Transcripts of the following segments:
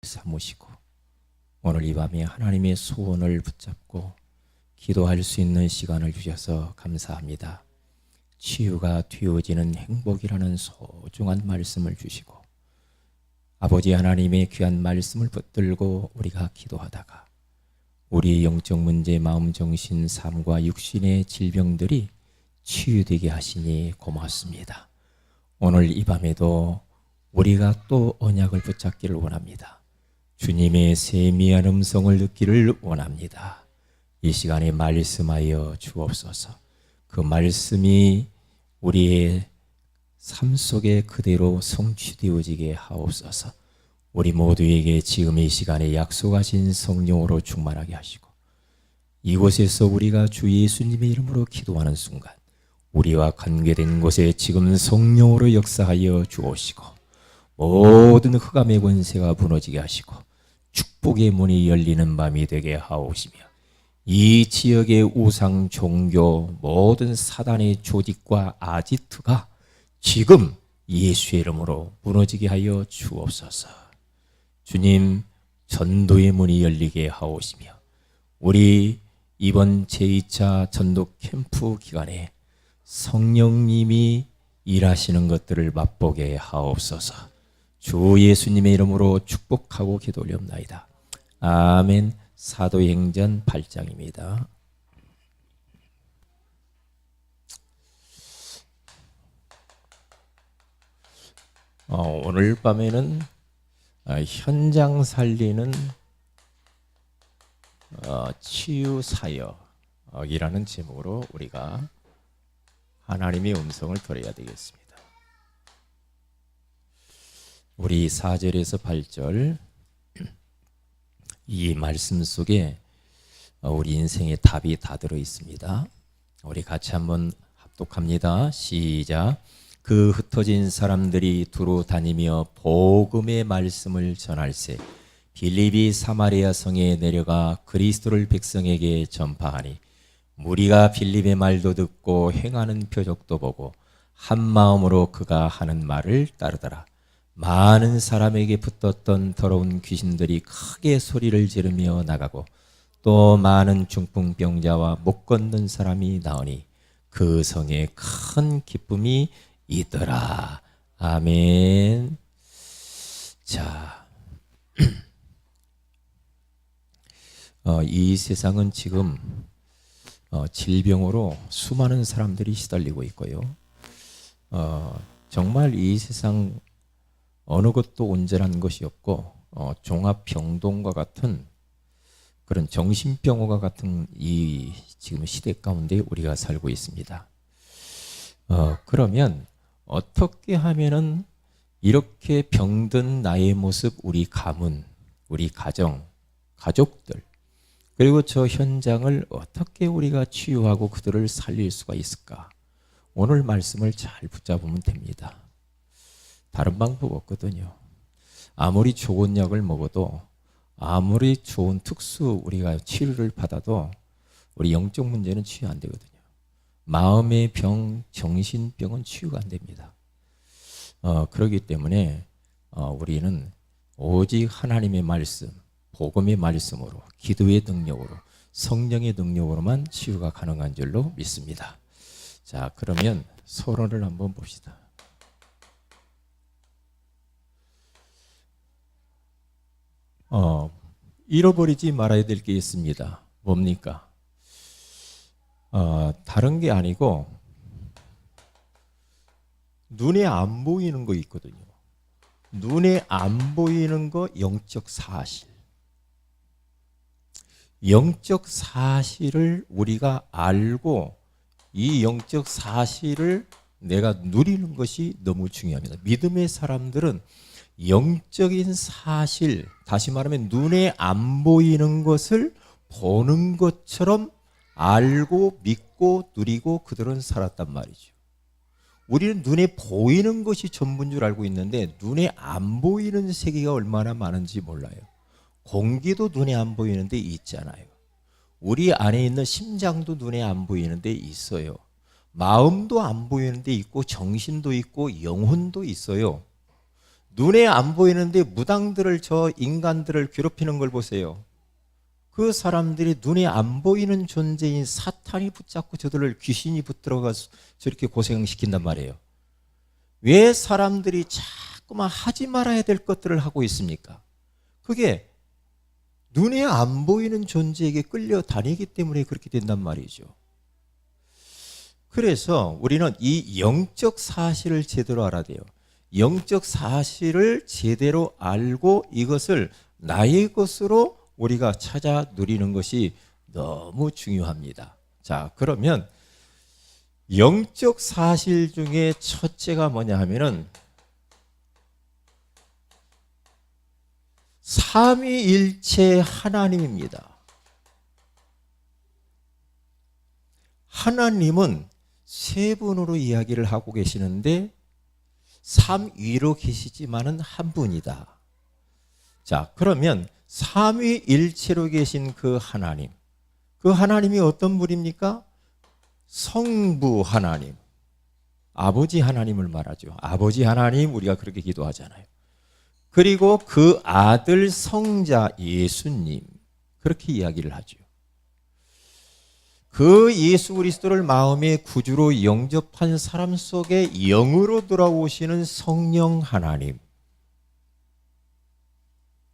삼으시고 오늘 이 밤에 하나님의 소원을 붙잡고 기도할 수 있는 시간을 주셔서 감사합니다. 치유가 되어지는 행복이라는 소중한 말씀을 주시고 아버지 하나님의 귀한 말씀을 붙들고 우리가 기도하다가 우리의 영적 문제, 마음, 정신, 삶과 육신의 질병들이 치유되게 하시니 고맙습니다. 오늘 이 밤에도 우리가 또 언약을 붙잡기를 원합니다. 주님의 세미한 음성을 듣기를 원합니다. 이 시간에 말씀하여 주옵소서. 그 말씀이 우리의 삶 속에 그대로 성취되어지게 하옵소서. 우리 모두에게 지금 이 시간에 약속하신 성령으로 충만하게 하시고 이곳에서 우리가 주 예수님의 이름으로 기도하는 순간 우리와 관계된 곳에 지금 성령으로 역사하여 주옵시고 모든 흑암의 권세가 무너지게 하시고 축복의 문이 열리는 밤이 되게 하옵시며 이 지역의 우상 종교 모든 사단의 조직과 아지트가 지금 예수의 이름으로 무너지게 하여 주옵소서. 주님, 전도의 문이 열리게 하옵시며 우리 이번 제2차 전도 캠프 기간에 성령님이 일하시는 것들을 맛보게 하옵소서. 주 예수님의 이름으로 축복하고 기도 올리옵나이다. 아멘. 사도행전 8장입니다. 오늘 밤에는 현장 살리는 치유 사역이라는 제목으로 우리가 하나님의 음성을 들어야 되겠습니다. 우리 4절에서 8절 이 말씀 속에 우리 인생의 답이 다 들어 있습니다. 우리 같이 한번 합독합니다. 시작. 그 흩어진 사람들이 두루 다니며 복음의 말씀을 전할세 빌립이 사마리아 성에 내려가 그리스도를 백성에게 전파하니 무리가 빌립의 말도 듣고 행하는 표적도 보고 한 마음으로 그가 하는 말을 따르더라. 많은 사람에게 붙었던 더러운 귀신들이 크게 소리를 지르며 나가고 또 많은 중풍병자와 못 걷는 사람이 나오니 그 성에 큰 기쁨이 있더라. 아멘. 자, 이 세상은 지금 질병으로 수많은 사람들이 시달리고 있고요. 정말 이 세상 어느 것도 온전한 것이 없고 종합병동과 같은 그런 정신병원과 같은 이 지금 시대 가운데 우리가 살고 있습니다. 그러면 어떻게 하면은 이렇게 병든 나의 모습, 우리 가문, 우리 가정, 가족들 그리고 저 현장을 어떻게 우리가 치유하고 그들을 살릴 수가 있을까? 오늘 말씀을 잘 붙잡으면 됩니다. 다른 방법 없거든요. 아무리 좋은 약을 먹어도 아무리 좋은 특수 우리가 치료를 받아도 우리 영적 문제는 치유 안 되거든요. 마음의 병, 정신병은 치유가 안 됩니다. 그렇기 때문에 우리는 오직 하나님의 말씀, 복음의 말씀으로, 기도의 능력으로, 성령의 능력으로만 치유가 가능한 줄로 믿습니다. 자, 그러면 서론을 한번 봅시다. 잃어버리지 말아야 될 게 있습니다. 뭡니까? 다른 게 아니고 눈에 안 보이는 거 있거든요. 눈에 안 보이는 거 영적 사실. 영적 사실을 우리가 알고 이 영적 사실을 내가 누리는 것이 너무 중요합니다. 믿음의 사람들은 영적인 사실, 다시 말하면 눈에 안 보이는 것을 보는 것처럼 알고 믿고 누리고 그들은 살았단 말이죠. 우리는 눈에 보이는 것이 전부인 줄 알고 있는데 눈에 안 보이는 세계가 얼마나 많은지 몰라요. 공기도 눈에 안 보이는데 있잖아요. 우리 안에 있는 심장도 눈에 안 보이는데 있어요. 마음도 안 보이는데 있고 정신도 있고 영혼도 있어요. 눈에 안 보이는데 무당들을, 저 인간들을 괴롭히는 걸 보세요. 그 사람들이 눈에 안 보이는 존재인 사탄이 붙잡고 저들을, 귀신이 붙들어가서 저렇게 고생시킨단 말이에요. 왜 사람들이 자꾸만 하지 말아야 될 것들을 하고 있습니까? 그게 눈에 안 보이는 존재에게 끌려다니기 때문에 그렇게 된단 말이죠. 그래서 우리는 이 영적 사실을 제대로 알아야 돼요. 영적 사실을 제대로 알고 이것을 나의 것으로 우리가 찾아 누리는 것이 너무 중요합니다. 자, 그러면 영적 사실 중에 첫째가 뭐냐 하면은 삼위일체 하나님입니다. 하나님은 세 분으로 이야기를 하고 계시는데 삼위로 계시지만은 한 분이다. 자, 그러면 삼위일체로 계신 그 하나님, 그 하나님이 어떤 분입니까? 성부 하나님, 아버지 하나님을 말하죠. 아버지 하나님, 우리가 그렇게 기도하잖아요. 그리고 그 아들 성자 예수님, 그렇게 이야기를 하죠. 그 예수 그리스도를 마음의 구주로 영접한 사람 속에 영으로 돌아오시는 성령 하나님,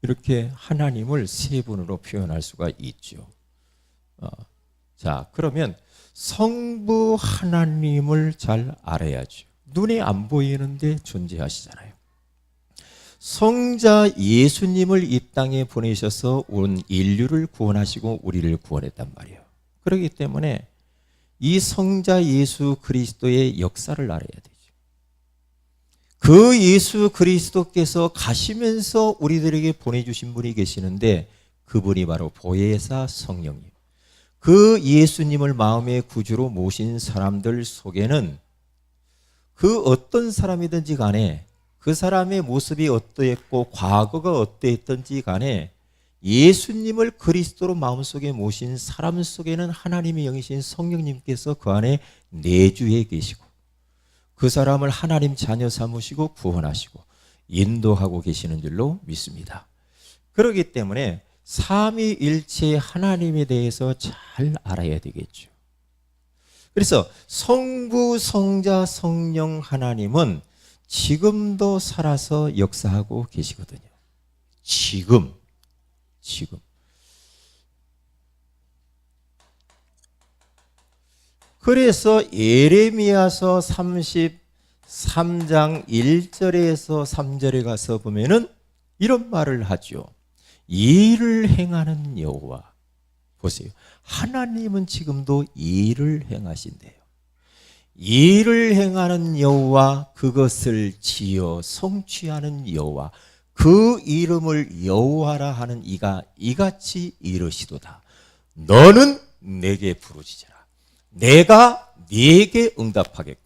이렇게 하나님을 세 분으로 표현할 수가 있죠. 자, 그러면 성부 하나님을 잘 알아야죠. 눈에 안 보이는데 존재하시잖아요. 성자 예수님을 이 땅에 보내셔서 온 인류를 구원하시고 우리를 구원했단 말이에요. 그렇기 때문에 이 성자 예수 그리스도의 역사를 알아야 되죠. 그 예수 그리스도께서 가시면서 우리들에게 보내주신 분이 계시는데 그분이 바로 보혜사 성령님. 그 예수님을 마음의 구주로 모신 사람들 속에는 그 어떤 사람이든지 간에 그 사람의 모습이 어떠했고 과거가 어떠했든지 간에 예수님을 그리스도로 마음속에 모신 사람 속에는 하나님의 영이신 성령님께서 그 안에 내주해 계시고 그 사람을 하나님 자녀 삼으시고 구원하시고 인도하고 계시는 줄로 믿습니다. 그렇기 때문에 삼위일체 하나님에 대해서 잘 알아야 되겠죠. 그래서 성부, 성자, 성령 하나님은 지금도 살아서 역사하고 계시거든요. 지금. 그래서 예레미야서 33장 1절에서 3절에 가서 보면은 이런 말을 하죠. 일을 행하는 여호와. 보세요. 하나님은 지금도 일을 행하신대요. 일을 행하는 여호와, 그것을 지어 성취하는 여호와, 그 이름을 여호와라 하는 이가 이같이 이르시도다. 너는 내게 부르짖으라. 내가 네게 응답하겠고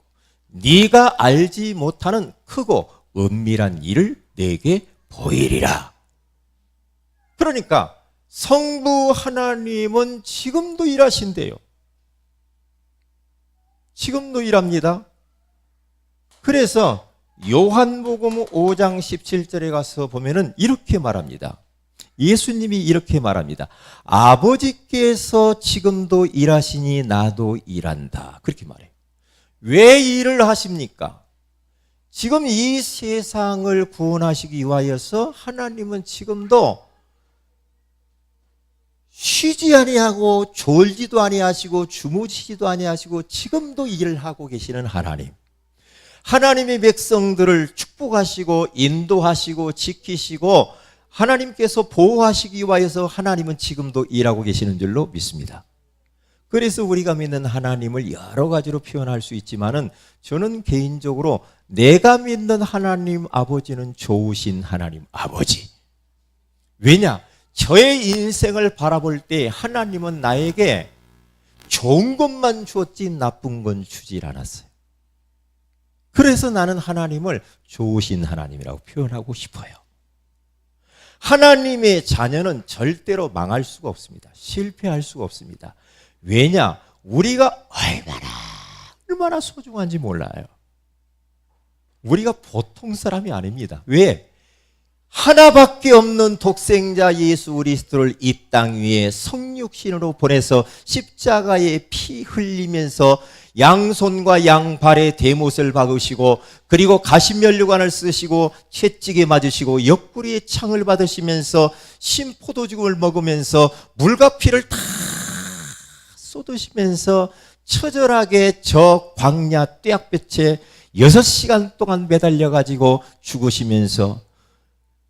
네가 알지 못하는 크고 은밀한 일을 내게 보이리라. 그러니까 성부 하나님은 지금도 일하신대요. 지금도 일합니다. 그래서 요한복음 5장 17절에 가서 보면은 이렇게 말합니다. 예수님이 이렇게 말합니다. 아버지께서 지금도 일하시니 나도 일한다. 그렇게 말해요. 왜 일을 하십니까? 지금 이 세상을 구원하시기 위하여서 하나님은 지금도 쉬지 아니하고 졸지도 아니하시고 주무시지도 아니하시고 지금도 일을 하고 계시는 하나님. 하나님의 백성들을 축복하시고 인도하시고 지키시고 하나님께서 보호하시기 위하여서 하나님은 지금도 일하고 계시는 줄로 믿습니다. 그래서 우리가 믿는 하나님을 여러 가지로 표현할 수 있지만은 저는 개인적으로 내가 믿는 하나님 아버지는 좋으신 하나님 아버지. 왜냐? 저의 인생을 바라볼 때 하나님은 나에게 좋은 것만 주었지 나쁜 건 주질 않았어요. 그래서 나는 하나님을 좋으신 하나님이라고 표현하고 싶어요. 하나님의 자녀는 절대로 망할 수가 없습니다. 실패할 수가 없습니다. 왜냐? 우리가 얼마나 소중한지 몰라요. 우리가 보통 사람이 아닙니다. 왜? 하나밖에 없는 독생자 예수 그리스도를 이 땅 위에 성육신으로 보내서 십자가에 피 흘리면서 양손과 양발에 대못을 박으시고 그리고 가시면류관을 쓰시고 채찍에 맞으시고 옆구리에 창을 받으시면서 신포도죽을 먹으면서 물과 피를 다 쏟으시면서 처절하게 저 광야 뙤약볕에 6시간 동안 매달려 가지고 죽으시면서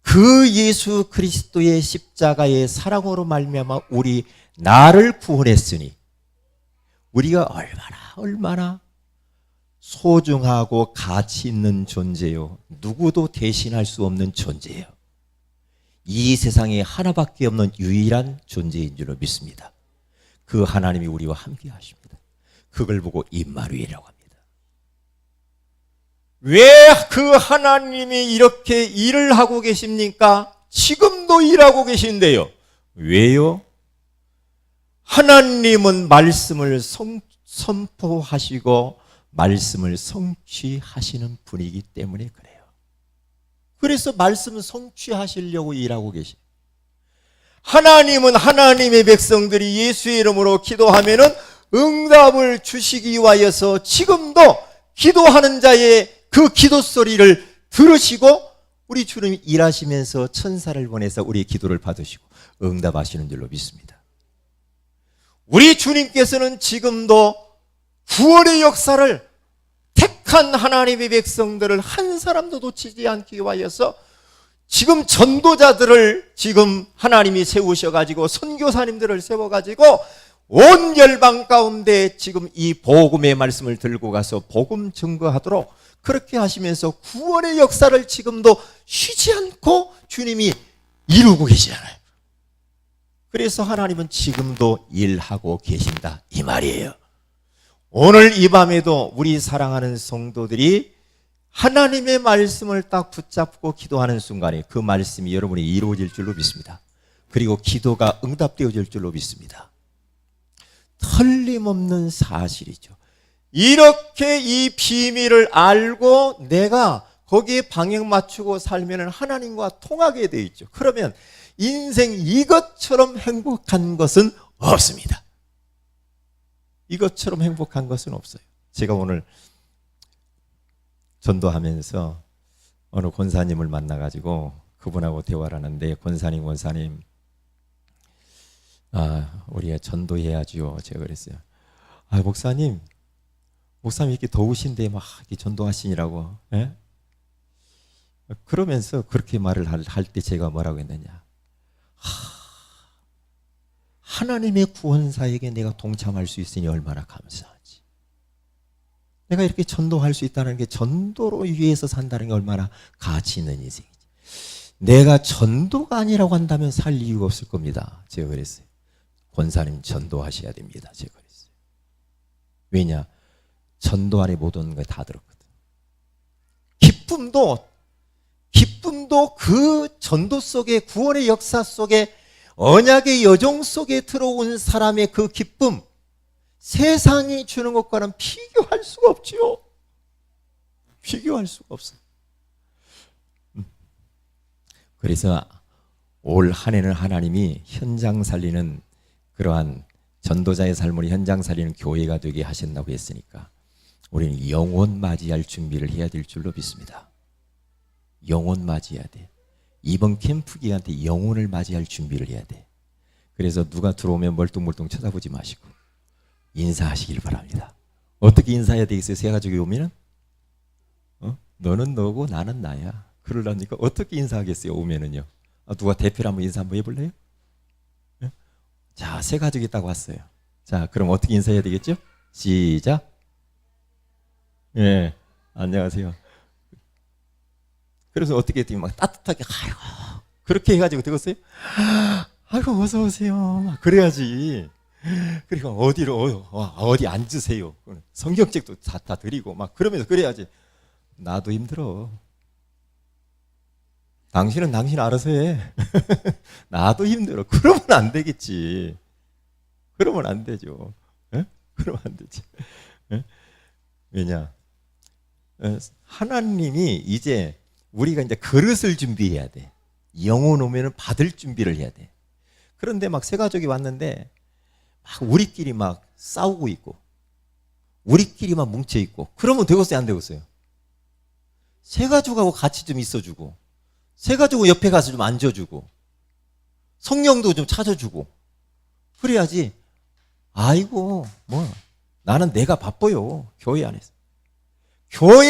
그 예수 그리스도의 십자가의 사랑으로 말미암아 우리 나를 구원했으니 우리가 얼마나 소중하고 가치 있는 존재요. 누구도 대신할 수 없는 존재예요. 이 세상에 하나밖에 없는 유일한 존재인 줄로 믿습니다. 그 하나님이 우리와 함께 하십니다. 그걸 보고 임마누엘이라고 합니다. 왜 그 하나님이 이렇게 일을 하고 계십니까? 지금도 일하고 계신데요. 왜요? 하나님은 말씀을 선포하시고 말씀을 성취하시는 분이기 때문에 그래요. 그래서 말씀을 성취하시려고 일하고 계세요. 하나님은 하나님의 백성들이 예수의 이름으로 기도하면은 응답을 주시기 위하여서 지금도 기도하는 자의 그 기도 소리를 들으시고 우리 주님이 일하시면서 천사를 보내서 우리의 기도를 받으시고 응답하시는 줄로 믿습니다. 우리 주님께서는 지금도 구원의 역사를 택한 하나님의 백성들을 한 사람도 놓치지 않기 위하여서 지금 전도자들을 지금 하나님이 세우셔가지고 선교사님들을 세워가지고 온 열방 가운데 지금 이 복음의 말씀을 들고 가서 복음 증거하도록 그렇게 하시면서 구원의 역사를 지금도 쉬지 않고 주님이 이루고 계시잖아요. 그래서 하나님은 지금도 일하고 계신다 이 말이에요. 오늘 이 밤에도 우리 사랑하는 성도들이 하나님의 말씀을 딱 붙잡고 기도하는 순간에 그 말씀이 여러분이 이루어질 줄로 믿습니다. 그리고 기도가 응답되어질 줄로 믿습니다. 틀림없는 사실이죠. 이렇게 이 비밀을 알고 내가 거기에 방향 맞추고 살면 하나님과 통하게 되어 있죠. 그러면 인생 이것처럼 행복한 것은 없습니다. 이것처럼 행복한 것은 없어요. 제가 오늘 전도하면서 어느 권사님을 만나가지고 그분하고 대화를 하는데 권사님 우리가 전도해야지요. 제가 그랬어요. 목사님 이렇게 더우신데 막 이렇게 전도하시니라고. 예? 그러면서 그렇게 말을 할 때 제가 뭐라고 했느냐. 하나님의 구원사에게 내가 동참할 수 있으니 얼마나 감사하지. 내가 이렇게 전도할 수 있다는 게 전도로 위해서 산다는 게 얼마나 가치 있는 인생이지. 내가 전도가 아니라고 한다면 살 이유가 없을 겁니다. 제가 그랬어요. 권사님 전도하셔야 됩니다. 제가 그랬어요. 왜냐? 전도 안에 모든 걸 다 들었거든. 기쁨도 그 전도 속에 구원의 역사 속에 언약의 여정 속에 들어온 사람의 그 기쁨, 세상이 주는 것과는 비교할 수가 없지요. 비교할 수가 없어요. 그래서 올 한 해는 하나님이 현장 살리는 그러한 전도자의 삶을 현장 살리는 교회가 되게 하신다고 했으니까 우리는 영혼 맞이할 준비를 해야 될 줄로 믿습니다. 영혼 맞이해야 돼. 이번 캠프 기간 때 영혼을 맞이할 준비를 해야 돼. 그래서 누가 들어오면 멀뚱멀뚱 쳐다보지 마시고 인사하시길 바랍니다. 어떻게 인사해야 되겠어요? 세 가족이 오면은? 너는 너고 나는 나야. 그러려니까 어떻게 인사하겠어요? 오면은요. 누가 대표로 한번 인사 한번 해볼래요? 네? 자, 세 가족이 딱 왔어요. 자, 그럼 어떻게 인사해야 되겠죠? 시작. 예, 안녕하세요. 그래서 어떻게 했더니 막 따뜻하게 아이고 그렇게 해가지고 들었어요. 아이고 어서 오세요. 막 그래야지. 그리고 어디 앉으세요. 성경책도 다 드리고 막 그러면서 그래야지. 나도 힘들어. 당신은 당신 알아서 해. 나도 힘들어. 그러면 안 되겠지. 그러면 안 되죠. 에? 그러면 안 되지. 에? 왜냐? 하나님이 이제 우리가 이제 그릇을 준비해야 돼. 영혼 오면은 받을 준비를 해야 돼. 그런데 막 새 가족이 왔는데 막 우리끼리 막 싸우고 있고 우리끼리만 뭉쳐 있고 그러면 되겠어요, 안 되겠어요? 새 가족하고 같이 좀 있어주고 새 가족은 옆에 가서 좀 앉아주고 성령도 좀 찾아주고 그래야지. 아이고 뭐 나는 내가 바빠요. 교회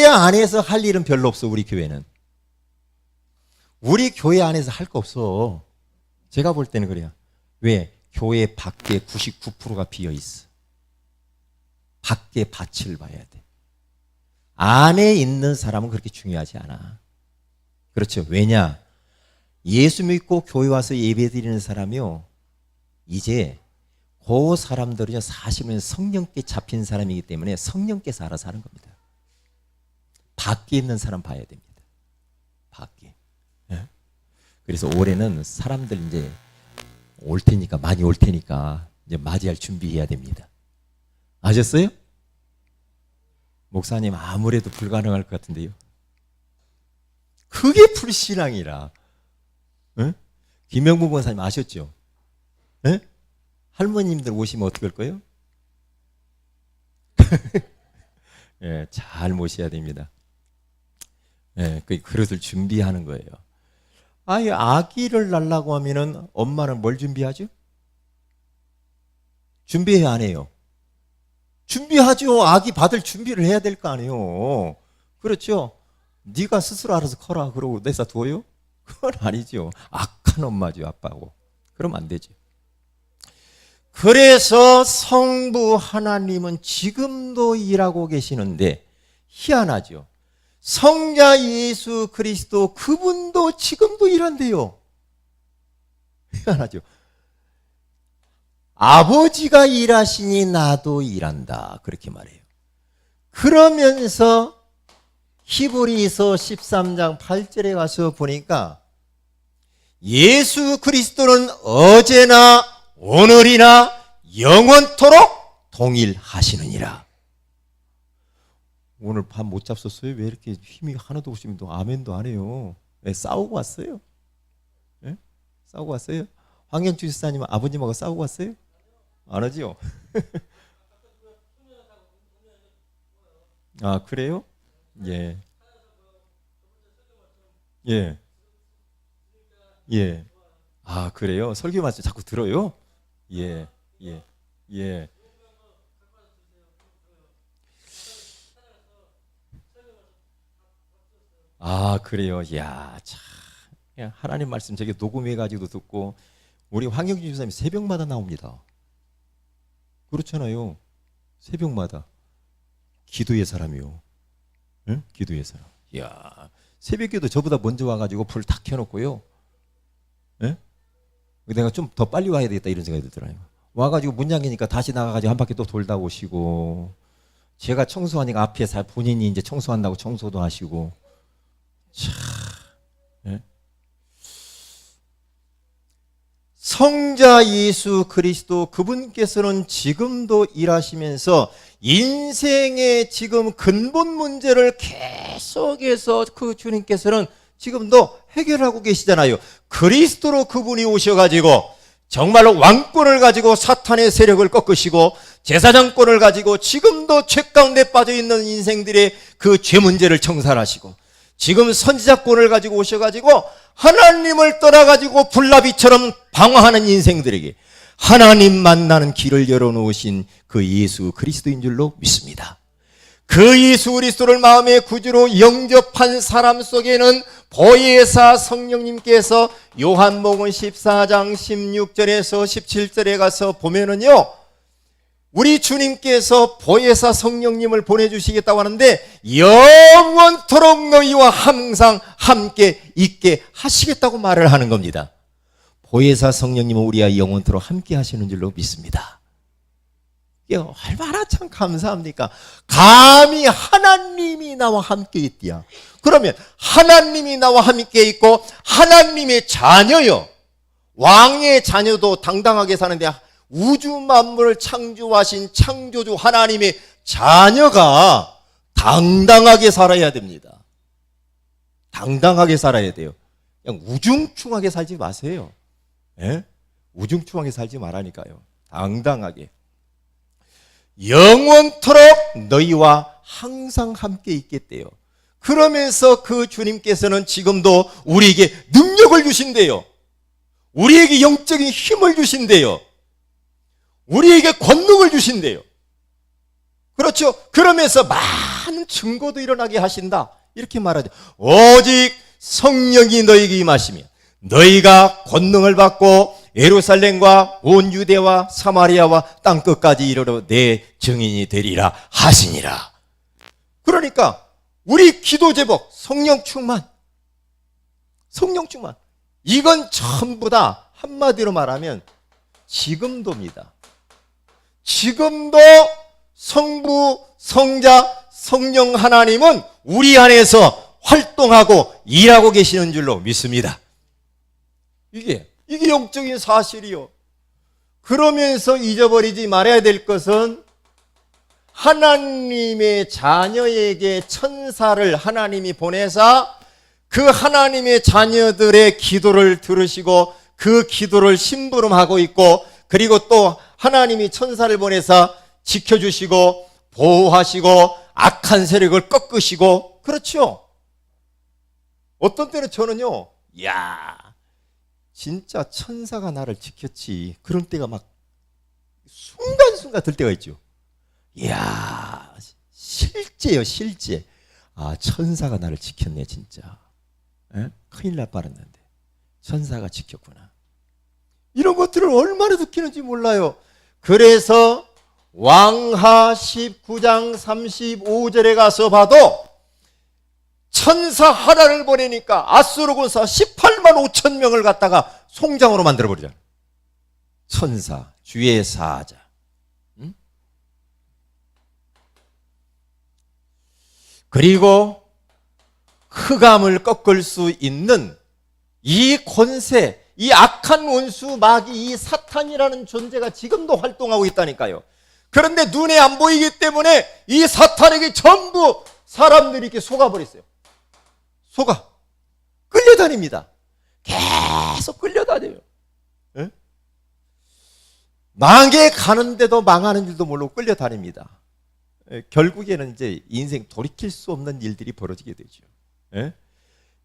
안에서 할 일은 별로 없어. 우리 교회는 우리 교회 안에서 할 거 없어. 제가 볼 때는 그래요. 왜? 교회 밖에 99%가 비어 있어. 밖에 밭을 봐야 돼. 안에 있는 사람은 그렇게 중요하지 않아. 그렇죠. 왜냐? 예수 믿고 교회 와서 예배 드리는 사람이요, 이제 그 사람들은요 사실은 성령께 잡힌 사람이기 때문에 성령께서 알아서 하는 겁니다. 밖에 있는 사람 봐야 됩니다. 밖에. 예? 그래서 올해는 사람들 이제 올 테니까, 많이 올 테니까 이제 맞이할 준비해야 됩니다. 아셨어요? 목사님 아무래도 불가능할 것 같은데요. 그게 불신앙이라. 예? 김영부 권사님 아셨죠? 예? 할머님들 오시면 어떻게 할 거예요? 예, 잘 모셔야 됩니다. 예, 그 그릇을 준비하는 거예요. 아예 아기를 낳으려고 하면은 엄마는 뭘 준비하죠? 준비해야 안 해요? 준비하죠. 아기 받을 준비를 해야 될 거 아니에요. 그렇죠? 네가 스스로 알아서 커라 그러고 내사 둬요? 그건 아니죠. 악한 엄마죠, 아빠고. 그러면 안 되죠. 그래서 성부 하나님은 지금도 일하고 계시는데 희한하죠. 성자 예수 그리스도 그분도 지금도 일한대요. 희한하죠. 아버지가 일하시니 나도 일한다, 그렇게 말해요. 그러면서 히브리서 13장 8절에 가서 보니까 예수 그리스도는 어제나 오늘이나 영원토록 동일하시느니라. 오늘 밤 못 잡섰어요? 왜 이렇게 힘이 하나도 없으면 또 아멘도 안 해요? 왜 싸우고 왔어요? 네? 싸우고 왔어요? 황현주 집사님은 아버님하고 싸우고 왔어요? 안 하지요? 아, 그래요? 예. 예. 예. 아, 그래요? 설교 말씀 자꾸 들어요? 예. 예. 예. 아, 그래요? 야, 참. 하나님 말씀 저게 녹음해가지고 듣고, 우리 황영준 집사님이 새벽마다 나옵니다. 그렇잖아요. 새벽마다. 기도의 사람이요. 응? 기도의 사람. 이야, 새벽에도 저보다 먼저 와가지고 불 다 켜놓고요. 예? 내가 좀 더 빨리 와야 되겠다 이런 생각이 들더라고요. 와가지고 문 잠기니까 다시 나가가지고 한 바퀴 또 돌다 오시고, 제가 청소하니까 앞에 본인이 이제 청소한다고 청소도 하시고, 참, 예? 성자 예수 그리스도 그분께서는 지금도 일하시면서 인생의 지금 근본 문제를 계속해서 그 주님께서는 지금도 해결하고 계시잖아요. 그리스도로 그분이 오셔가지고 정말로 왕권을 가지고 사탄의 세력을 꺾으시고 제사장권을 가지고 지금도 죄 가운데 빠져있는 인생들의 그 죄 문제를 청산하시고 지금 선지자권을 가지고 오셔가지고 하나님을 떠나가지고 불나비처럼 방황하는 인생들에게 하나님 만나는 길을 열어놓으신 그 예수 그리스도인 줄로 믿습니다. 그 예수 그리스도를 마음의 구주로 영접한 사람 속에는 보혜사 성령님께서 요한복음 14장 16절에서 17절에 가서 보면은요, 우리 주님께서 보혜사 성령님을 보내주시겠다고 하는데 영원토록 너희와 항상 함께 있게 하시겠다고 말을 하는 겁니다. 보혜사 성령님은 우리와 영원토록 함께 하시는 줄로 믿습니다. 이게 얼마나 참 감사합니까? 감히 하나님이 나와 함께 있디야. 그러면 하나님이 나와 함께 있고 하나님의 자녀요, 왕의 자녀도 당당하게 사는데 우주 만물을 창조하신 창조주 하나님의 자녀가 당당하게 살아야 됩니다. 당당하게 살아야 돼요. 그냥 우중충하게 살지 마세요. 예? 우중충하게 살지 말라니까요. 당당하게. 영원토록 너희와 항상 함께 있겠대요. 그러면서 그 주님께서는 지금도 우리에게 능력을 주신대요. 우리에게 영적인 힘을 주신대요. 우리에게 권능을 주신대요. 그렇죠? 그러면서 많은 증거도 일어나게 하신다. 이렇게 말하죠. 오직 성령이 너희에게 임하시면 너희가 권능을 받고 예루살렘과 온 유대와 사마리아와 땅끝까지 이르러 내 증인이 되리라 하시니라. 그러니까 우리 기도 제목 성령 충만, 성령 충만, 이건 전부 다 한마디로 말하면 지금도입니다. 지금도 성부, 성자, 성령 하나님은 우리 안에서 활동하고 일하고 계시는 줄로 믿습니다. 이게 영적인 사실이요. 그러면서 잊어버리지 말아야 될 것은 하나님의 자녀에게 천사를 하나님이 보내사 그 하나님의 자녀들의 기도를 들으시고 그 기도를 심부름하고 있고, 그리고 또 하나님이 천사를 보내사 지켜주시고 보호하시고 악한 세력을 꺾으시고, 그렇죠? 어떤 때는 저는요, 야, 진짜 천사가 나를 지켰지, 그런 때가 막 순간순간 들 때가 있죠. 이야, 실제요, 실제. 아, 천사가 나를 지켰네, 진짜. 에? 큰일 날 뻔했는데 천사가 지켰구나. 이런 것들을 얼마나 느끼는지 몰라요. 그래서 왕하 19장 35절에 가서 봐도 천사 하나를 보내니까 아수르 군사 18만 5천 명을 갖다가 송장으로 만들어버리잖아요. 천사, 주의 사자. 응? 그리고 흑암을 꺾을 수 있는 이 권세, 이 악한 원수 마귀, 이 사탄이라는 존재가 지금도 활동하고 있다니까요. 그런데 눈에 안 보이기 때문에 이 사탄에게 전부 사람들이 이렇게 속아버렸어요. 속아. 끌려다닙니다. 계속 끌려다녀요. 예? 망해 가는데도 망하는 줄도 모르고 끌려다닙니다. 예? 결국에는 이제 인생 돌이킬 수 없는 일들이 벌어지게 되죠. 예?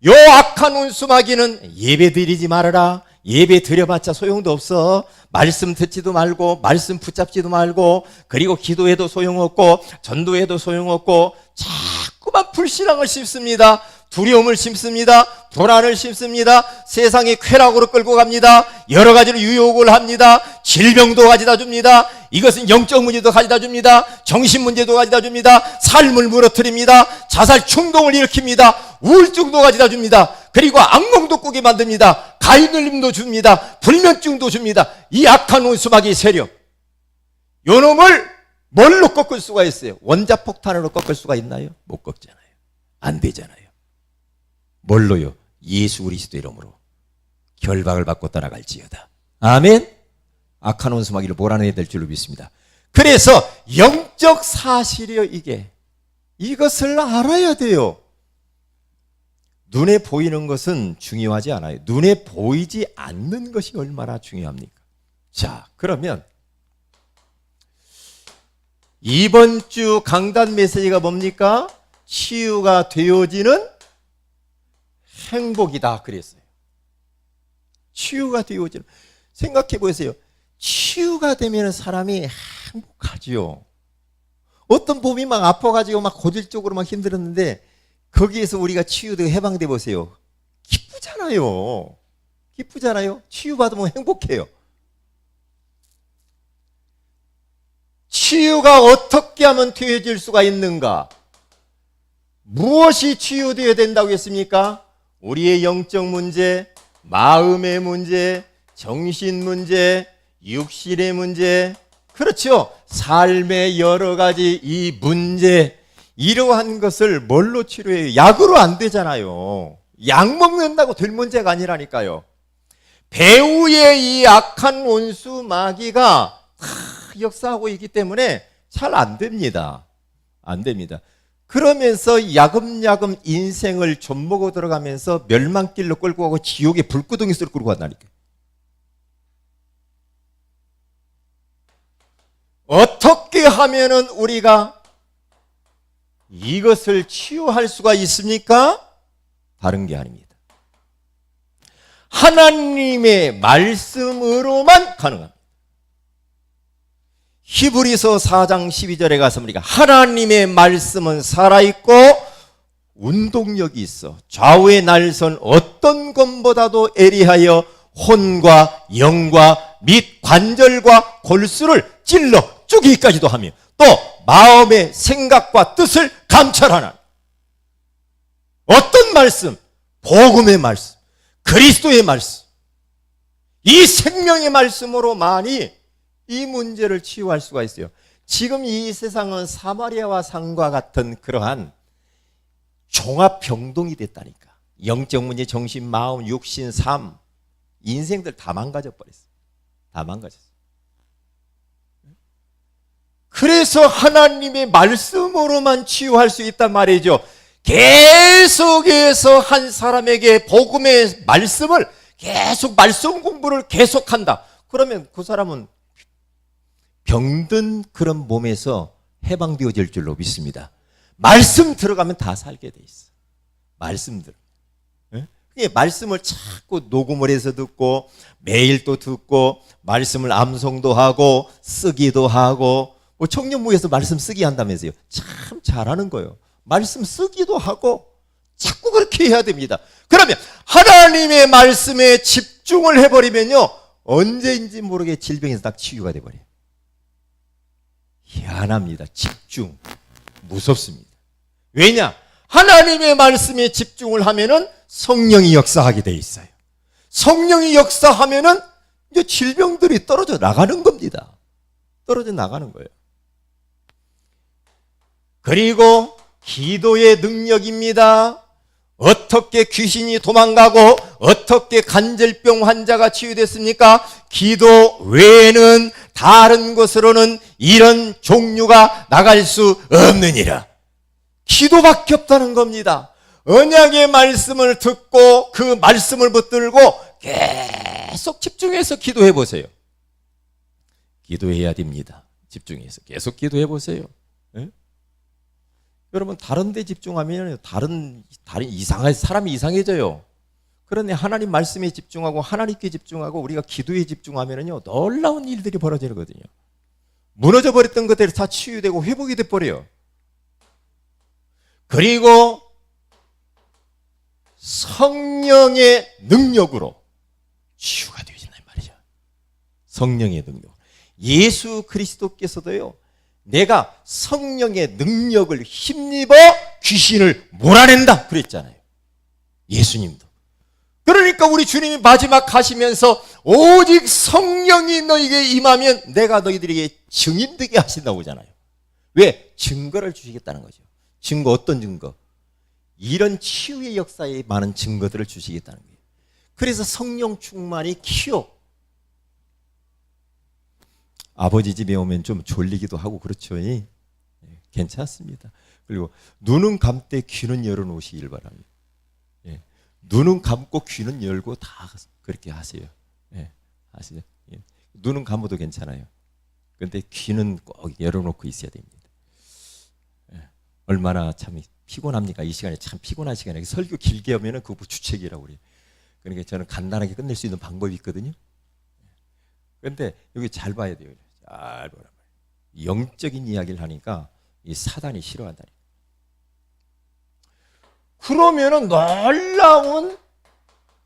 요 악한 원수마귀는 예배 드리지 말아라. 예배 드려봤자 소용도 없어. 말씀 듣지도 말고 말씀 붙잡지도 말고, 그리고 기도해도 소용없고 전도해도 소용없고, 자꾸만 불신앙을 심습니다. 두려움을 심습니다. 불안을 심습니다. 세상의 쾌락으로 끌고 갑니다. 여러 가지로 유혹을 합니다. 질병도 가져다 줍니다. 이것은 영적 문제도 가져다 줍니다. 정신 문제도 가져다 줍니다. 삶을 무너뜨립니다. 자살 충동을 일으킵니다. 우울증도 가져다 줍니다. 그리고 악몽도 꾸게 만듭니다. 가위눌림도 줍니다. 불면증도 줍니다. 이 악한 원수마귀 세력, 요 놈을 뭘로 꺾을 수가 있어요? 원자폭탄으로 꺾을 수가 있나요? 못 꺾잖아요. 안 되잖아요. 뭘로요? 예수 그리스도 이름으로 결박을 받고 따라갈지어다. 아멘. 악한 원수마귀를 몰아내야 될 줄로 믿습니다. 그래서 영적 사실이요, 이게. 이것을 알아야 돼요. 눈에 보이는 것은 중요하지 않아요. 눈에 보이지 않는 것이 얼마나 중요합니까? 자, 그러면 이번 주 강단 메시지가 뭡니까? 치유가 되어지는 행복이다 그랬어요. 치유가 되어지는. 생각해 보세요. 치유가 되면 사람이 행복하지요. 어떤 몸이 막 아파가지고 막 고질적으로 막 힘들었는데 거기에서 우리가 치유되고 해방돼 보세요. 기쁘잖아요. 기쁘잖아요. 치유받으면 행복해요. 치유가 어떻게 하면 되어질 수가 있는가? 무엇이 치유되어야 된다고 했습니까? 우리의 영적 문제, 마음의 문제, 정신 문제, 육신의 문제, 그렇죠. 삶의 여러 가지 이 문제, 이러한 것을 뭘로 치료해요? 약으로 안 되잖아요. 약 먹는다고 될 문제가 아니라니까요. 배후의 이 악한 원수 마귀가 역사하고 있기 때문에 잘 안 됩니다. 안 됩니다. 그러면서 야금야금 인생을 좀먹어 들어가면서 멸망길로 끌고 가고 지옥의 불구덩이 속으로 끌고 간다니까. 어떻게 하면은 우리가 이것을 치유할 수가 있습니까? 다른 게 아닙니다. 하나님의 말씀으로만 가능합니다. 히브리서 4장 12절에 가서 우리가 하나님의 말씀은 살아있고 운동력이 있어 좌우의 날선 어떤 것보다도 예리하여 혼과 영과 및 관절과 골수를 찔러 쪼개기까지도 하며 또 마음의 생각과 뜻을 감찰하는 어떤 말씀? 복음의 말씀, 그리스도의 말씀, 이 생명의 말씀으로만이 이 문제를 치유할 수가 있어요. 지금 이 세상은 사마리아와 상과 같은 그러한 종합병동이 됐다니까. 영적 문제, 정신, 마음, 육신, 삶, 인생들 다 망가져 버렸어. 다 망가졌어. 그래서 하나님의 말씀으로만 치유할 수 있단 말이죠. 계속해서 한 사람에게 복음의 말씀을 계속 말씀 공부를 계속한다. 그러면 그 사람은 병든 그런 몸에서 해방되어질 줄로 믿습니다. 말씀 들어가면 다 살게 돼 있어. 말씀들. 말씀을 자꾸 녹음을 해서 듣고 매일 또 듣고 말씀을 암송도 하고 쓰기도 하고 뭐 청년부에서 말씀 쓰기 한다면서요. 참 잘하는 거예요. 말씀 쓰기도 하고 자꾸 그렇게 해야 됩니다. 그러면 하나님의 말씀에 집중을 해버리면요. 언제인지 모르게 질병에서 딱 치유가 돼버려요. 희한합니다. 집중. 무섭습니다. 왜냐? 하나님의 말씀에 집중을 하면은 성령이 역사하게 돼 있어요. 성령이 역사하면은 이제 질병들이 떨어져 나가는 겁니다. 떨어져 나가는 거예요. 그리고 기도의 능력입니다. 어떻게 귀신이 도망가고 어떻게 관절병 환자가 치유됐습니까? 기도 외에는 다른 곳으로는 이런 종류가 나갈 수 없느니라. 기도밖에 없다는 겁니다. 언약의 말씀을 듣고 그 말씀을 붙들고 계속 집중해서 기도해 보세요. 기도해야 됩니다. 집중해서 계속 기도해 보세요. 네? 여러분 다른 데 집중하면 다른 사람이 이상해져요. 그런데 하나님 말씀에 집중하고 하나님께 집중하고 우리가 기도에 집중하면요 놀라운 일들이 벌어지거든요. 무너져 버렸던 것들이 다 치유되고 회복이 돼 버려요. 그리고 성령의 능력으로 치유가 되어진단 말이죠. 성령의 능력. 예수 그리스도께서도요. 내가 성령의 능력을 힘입어 귀신을 몰아낸다 그랬잖아요. 예수님도. 그러니까 우리 주님이 마지막 하시면서 오직 성령이 너에게 임하면 내가 너희들에게 증인 되게 하신다고 하잖아요. 왜? 증거를 주시겠다는 거죠. 증거 어떤 증거? 이런 치유의 역사에 많은 증거들을 주시겠다는 거예요. 그래서 성령 충만이 키워. 아버지 집에 오면 좀 졸리기도 하고 그렇죠. 괜찮습니다. 그리고 눈은 감되 귀는 열어놓으시길 바랍니다. 눈은 감고 귀는 열고 다 그렇게 하세요. 아시죠? 눈은 감아도 괜찮아요. 그런데 귀는 꼭 열어놓고 있어야 됩니다. 얼마나 참 피곤합니까? 이 시간에 참 피곤한 시간에 설교 길게 하면은 그거 주책이라고 그래요. 그러니까 저는 간단하게 끝낼 수 있는 방법이 있거든요. 그런데 여기 잘 봐야 돼요. 잘 보란 말이에요. 영적인 이야기를 하니까 이 사단이 싫어한다니. 그러면은 놀라운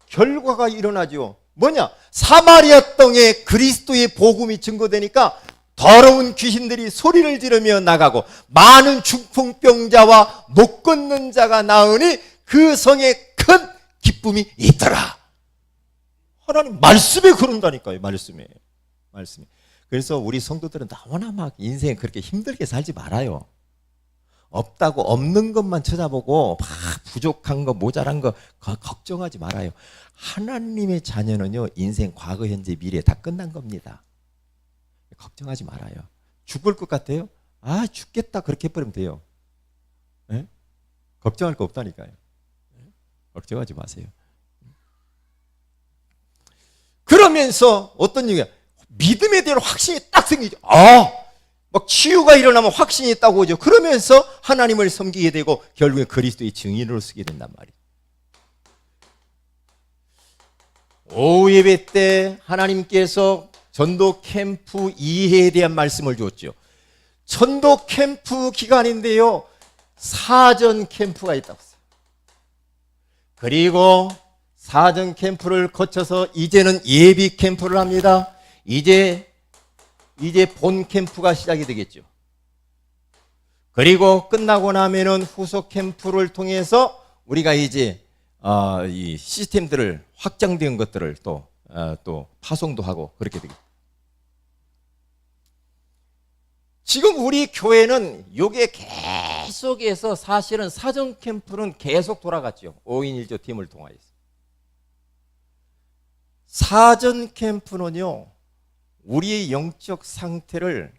결과가 일어나죠. 뭐냐? 사마리아 땅에 그리스도의 복음이 증거되니까 더러운 귀신들이 소리를 지르며 나가고 많은 중풍병자와 못 걷는 자가 나으니 그 성에 큰 기쁨이 있더라. 하나님 말씀에 그런다니까요. 말씀에. 그래서 우리 성도들은 너무나 막 인생 그렇게 힘들게 살지 말아요. 없다고 없는 것만 찾아보고 막 부족한 거 모자란 거 걱정하지 말아요. 하나님의 자녀는요 인생 과거 현재 미래 다 끝난 겁니다. 걱정하지 말아요. 죽을 것 같아요? 아 죽겠다 그렇게 해버리면 돼요. 예? 걱정할 거 없다니까요. 걱정하지 마세요. 그러면서 어떤 얘기야? 믿음에 대한 확신이 딱 생기죠. 막 치유가 일어나면 확신이 딱 오죠. 그러면서 하나님을 섬기게 되고 결국에 그리스도의 증인으로 쓰게 된단 말이에요. 오후 예배 때 하나님께서 전도 캠프 2회에 대한 말씀을 줬죠. 전도 캠프 기간인데요, 사전 캠프가 있다고 했어요. 그리고 사전 캠프를 거쳐서 이제는 예비 캠프를 합니다. 이제 본 캠프가 시작이 되겠죠. 그리고 끝나고 나면은 후속 캠프를 통해서 우리가 이제 이 시스템들을 확장된 것들을 또 파송도 하고 그렇게 되겠죠. 지금 우리 교회는 요게 계속해서 사실은 사전 캠프는 계속 돌아갔죠. 5인 1조 팀을 통하여서. 사전 캠프는요, 우리의 영적 상태를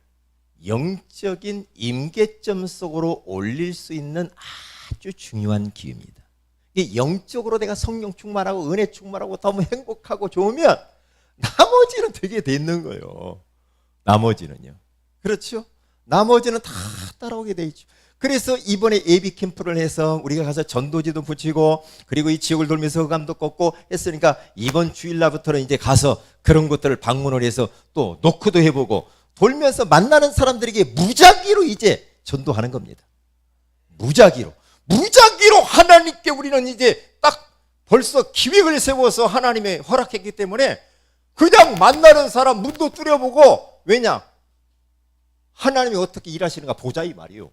영적인 임계점 속으로 올릴 수 있는 아주 중요한 기회입니다. 이게 영적으로 내가 성령 충만하고 은혜 충만하고 너무 행복하고 좋으면 나머지는 되게 되는 거예요. 나머지는요. 그렇죠? 나머지는 다 따라오게 돼 있죠. 그래서 이번에 예비 캠프를 해서 우리가 가서 전도지도 붙이고 그리고 이 지역을 돌면서 흑암도 꺾고 했으니까 이번 주일날부터는 이제 가서 그런 것들을 방문을 해서 또 노크도 해보고 돌면서 만나는 사람들에게 무작위로 이제 전도하는 겁니다. 무작위로 하나님께 우리는 이제 딱 벌써 기획을 세워서 하나님의 허락했기 때문에 그냥 만나는 사람 문도 뚫어보고, 왜냐? 하나님이 어떻게 일하시는가 보자 이 말이에요.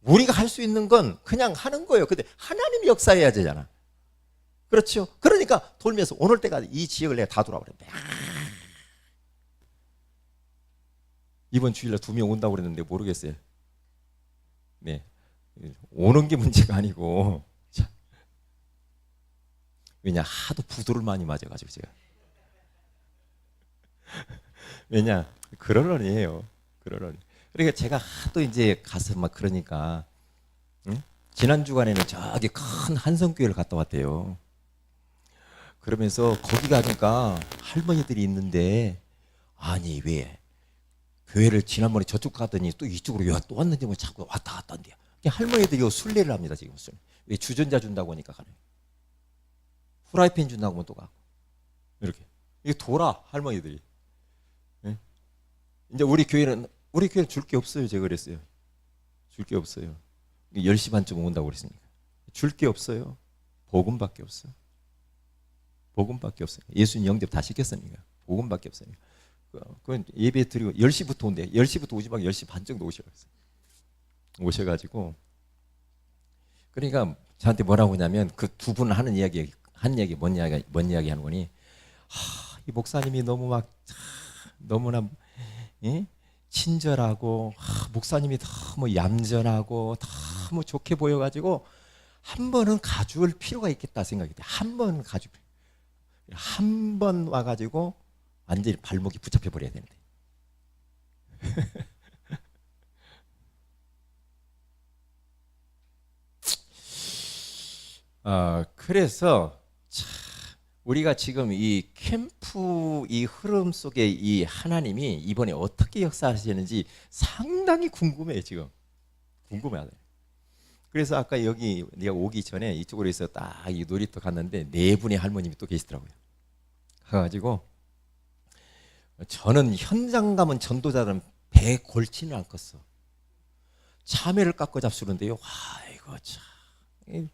우리가 할 수 있는 건 그냥 하는 거예요. 근데 하나님이 역사해야 되잖아. 그렇죠? 그러니까 돌면서 오늘 때까지 이 지역을 내가 다 돌아버렸네. 이번 주일날 2명 온다고 그랬는데 모르겠어요. 네, 오는 게 문제가 아니고, 왜냐, 하도 부도를 많이 맞아가지고 제가. 왜냐, 그러려니에요. 그러려니. 그러니까 제가 하도 이제 가서 막 그러니까, 응? 지난 주간에는 저기 큰 한성교회를 갔다 왔대요. 그러면서 거기 가니까 할머니들이 있는데, 아니 왜 교회를 지난번에 저쪽 가더니 또 이쪽으로 왜 또 왔는지 뭐 자꾸 왔다 갔다 한대요. 할머니들이 순례를 합니다 지금. 왜 주전자 준다고 하니까 가네. 후라이팬 준다고 하면 또 가고. 이렇게. 이게 돌아 할머니들이. 네? 이제 우리 교회는 줄 게 없어요. 제가 그랬어요. 줄 게 없어요. 10시 반쯤 온다고 그랬으니까. 줄 게 없어요. 복음밖에 없어. 복음밖에 없어요. 예수님 영접 다 시켰으니까. 복음밖에 없어요. 그건 예배 드리고 10시부터 온대. 10시부터 오지 말고 10시 반 정도 오시라고 했어요. 오셔가지고, 그러니까 저한테 뭐라고 하냐면, 그 두 분 하는 이야기, 뭔 이야기 하는 거니, 이 목사님이 너무 너무나 친절하고, 목사님이 너무 얌전하고 너무 좋게 보여가지고 한 번은 가줄 필요가 있겠다 생각이 돼. 한 번 가줄 필요. 한 번 와가지고 완전히 발목이 붙잡혀 버려야 되는데. 그래서 우리가 지금 이 캠프 이 흐름 속에 이 하나님이 이번에 어떻게 역사하시는지 상당히 궁금해요. 지금 궁금해하네. 그래서 아까 여기 내가 오기 전에 이쪽으로 해서 딱 이 놀이터 갔는데 4분의 할머님이 또 계시더라고요. 가가지고 저는 현장 가면 전도자들은 배 골치는 않겠어. 참외를 깎고 잡수는데요. 아이고 참.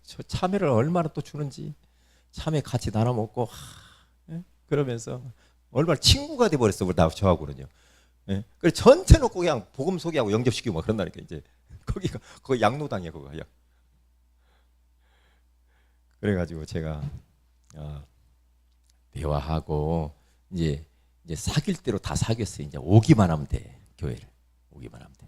저 참외를 얼마나 또 주는지, 참외 같이 나눠 먹고, 그러면서 얼마나 친구가 돼 버렸어. 저하고는요. 그래서 전체 놓고 그냥 복음 소개하고 영접시키고 막 그런다니까. 이제 거기 양로당이야 거기가. 그래가지고 제가 대화하고 이제 사귈 대로 다 사귀었어요. 이제 오기만 하면 돼. 교회를 오기만 하면 돼.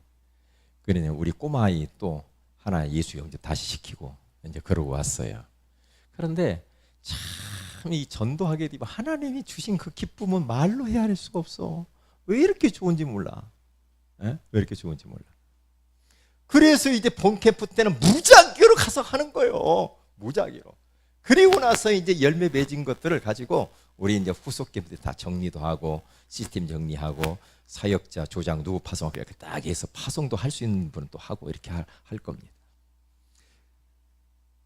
그러니 우리 꼬마아이 또 하나 예수 영접 다시 시키고 이제 그러고 왔어요. 그런데 참 이 전도하게 되면 하나님이 주신 그 기쁨은 말로 헤아릴 수가 없어. 왜 이렇게 좋은지 몰라. 왜 이렇게 좋은지 몰라. 그래서 이제 본 캠프 때는 무작위로 가서 하는 거예요. 무작위로. 그리고 나서 이제 열매 맺은 것들을 가지고 우리 이제 후속 캠프 때 다 정리도 하고 시스템 정리하고 사역자, 조장, 누구 파송하고 이렇게 딱 해서 파송도 할 수 있는 분은 또 하고 이렇게 할 겁니다.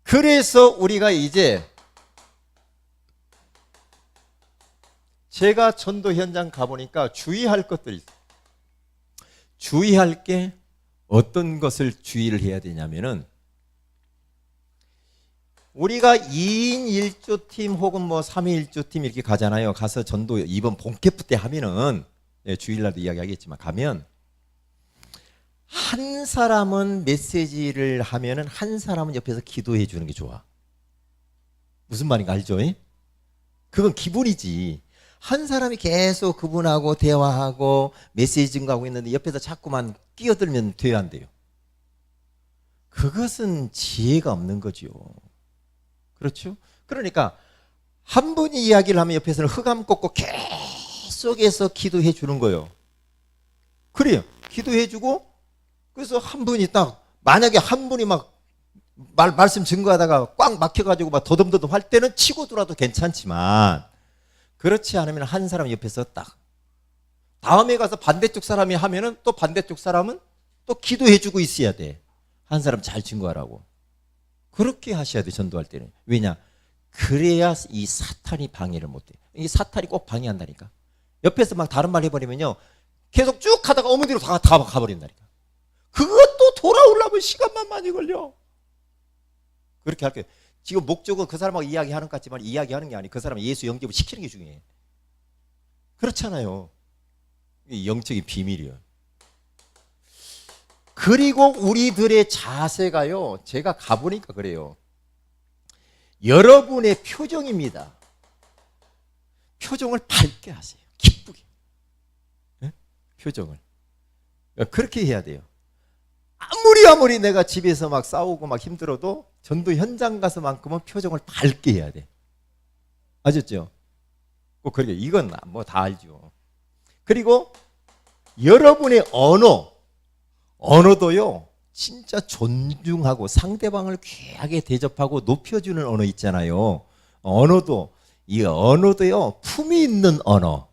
그래서 우리가 이제 제가 전도 현장 가보니까 주의할 것들이 있어요. 주의할 게 어떤 것을 주의를 해야 되냐면은 우리가 2인 1조 팀 혹은 뭐 3인 1조 팀 이렇게 가잖아요. 가서 전도 이번 본캠프 때 하면은 주일날도 이야기하겠지만 가면 한 사람은 메시지를 하면은 한 사람은 옆에서 기도해 주는 게 좋아. 무슨 말인가 알죠? 그건 기본이지. 한 사람이 계속 그분하고 대화하고 메시지 증가하고 있는데 옆에서 자꾸만 끼어들면 돼야 안 돼요. 그것은 지혜가 없는 거죠. 그렇죠? 그러니까 한 분이 이야기를 하면 옆에서는 흑암 꽂고 계속해서 기도해 주는 거예요. 그래요. 기도해 주고 그래서 한 분이 딱 만약에 한 분이 막 말씀 증거하다가 꽉 막혀가지고 막 더듬더듬 할 때는 치고 들어도 괜찮지만 그렇지 않으면 한 사람 옆에서 딱 다음에 가서 반대쪽 사람이 하면은 또 반대쪽 사람은 또 기도해 주고 있어야 돼. 한 사람 잘 증거하라고. 그렇게 하셔야 돼, 전도할 때는. 왜냐? 그래야 이 사탄이 방해를 못 해. 이 사탄이 꼭 방해한다니까. 옆에서 막 다른 말 해버리면요. 계속 쭉 하다가 어머니로 다 가버린다니까. 그것도 돌아오려면 시간만 많이 걸려. 그렇게 할게요. 지금 목적은 그 사람하고 이야기하는 것 같지만 이야기하는 게 아니고 그 사람 예수 영접을 시키는 게 중요해. 그렇잖아요. 이 영적인 비밀이에요. 그리고 우리들의 자세가요. 제가 가보니까 그래요. 여러분의 표정입니다. 표정을 밝게 하세요. 기쁘게. 네? 표정을. 그렇게 해야 돼요. 아무리 내가 집에서 막 싸우고 막 힘들어도 전도 현장 가서만큼은 표정을 밝게 해야 돼. 아셨죠? 꼭 그렇게 이건 뭐 다 알죠. 그리고 여러분의 언어도요. 진짜 존중하고 상대방을 귀하게 대접하고 높여주는 언어 있잖아요. 이 언어도요. 품이 있는 언어.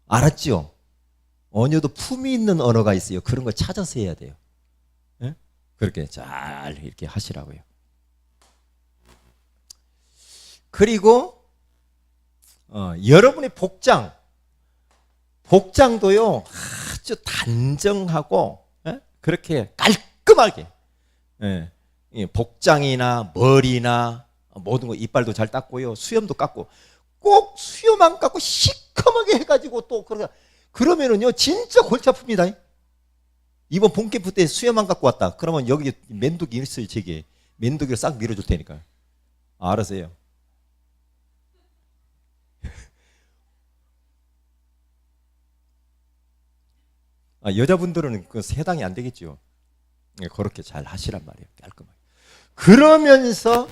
알았죠? 언어도 품이 있는 언어가 있어요. 그런 걸 찾아서 해야 돼요. 네? 그렇게 잘 이렇게 하시라고요. 그리고 여러분의 복장도요. 아주 단정하고 그렇게 깔끔하게 복장이나 머리나 모든 거 이빨도 잘 닦고요. 수염도 깎고 꼭 수염 안 깎고 시커멓게 해가지고 또 그러면은요 진짜 골치 아픕니다. 이번 본캠프 때 수염 안 갖고 왔다. 그러면 여기 맨독이 있어요. 제게 맨독이를 싹 밀어줄 테니까. 알아서 해요. 여자분들은 그 해당이 안 되겠죠. 그렇게 잘 하시란 말이에요. 깔끔하게. 그러면서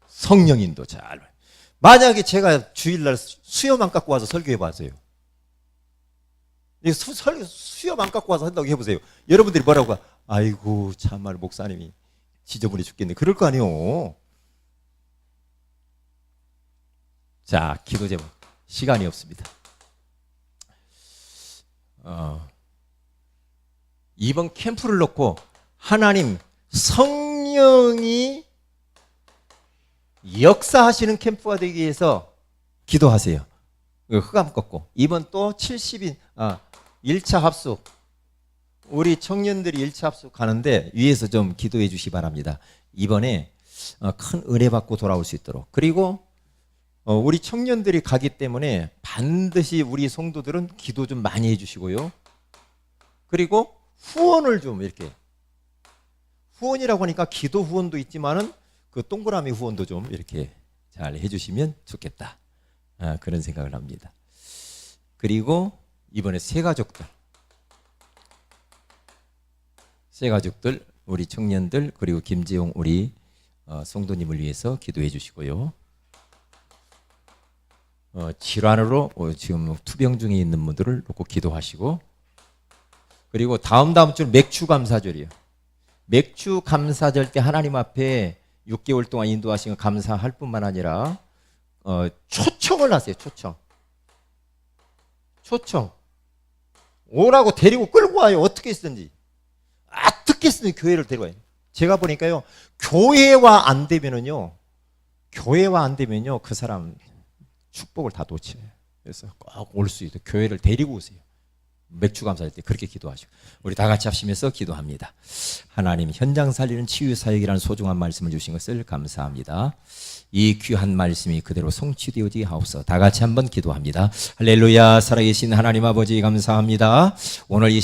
성령인도 잘. 만약에 제가 주일날 수염 안 갖고 와서 설교해 봐세요. 수염 안 갖고 와서 한다고 해보세요. 여러분들이 뭐라고? 아이고 참말 목사님이 지저분해 죽겠네. 그럴 거 아니에요. 자, 기도 제목. 시간이 없습니다. 이번 캠프를 놓고 하나님 성령이 역사하시는 캠프가 되기 위해서 기도하세요. 흑암 꺾고 이번 또 70인 1차 합숙 우리 청년들이 1차 합숙 가는데 위에서 좀 기도해 주시 바랍니다. 이번에 큰 은혜 받고 돌아올 수 있도록. 그리고 우리 청년들이 가기 때문에 반드시 우리 성도들은 기도 좀 많이 해주시고요. 그리고 후원을 좀 이렇게 후원이라고 하니까 기도 후원도 있지만은 그 동그라미 후원도 좀 이렇게 잘 해주시면 좋겠다. 그런 생각을 합니다. 그리고 이번에 새 가족들 우리 청년들 그리고 김재용 우리 성도님을 위해서 기도해 주시고요. 질환으로 지금 투병 중에 있는 분들을 놓고 기도하시고 그리고 다음 주 맥주 감사절이에요. 맥주 감사절 때 하나님 앞에 6개월 동안 인도하신 거 감사할 뿐만 아니라 초청을 하세요. 초청. 오라고 데리고 끌고 와요. 어떻게 했든지. 어떻게 했든지 교회를 데리고 와요. 제가 보니까요. 교회와 안 되면요. 그 사람 축복을 다 놓쳐요. 그래서 꼭 올 수 있도록 교회를 데리고 오세요. 맥주 감사할 때 그렇게 기도하시고 우리 다 같이 합심해서 기도합니다. 하나님 현장 살리는 치유 사역이라는 소중한 말씀을 주신 것을 감사합니다. 이 귀한 말씀이 그대로 성취되어지 하옵소서. 다 같이 한번 기도합니다. 할렐루야. 살아계신 하나님 아버지 감사합니다. 오늘 이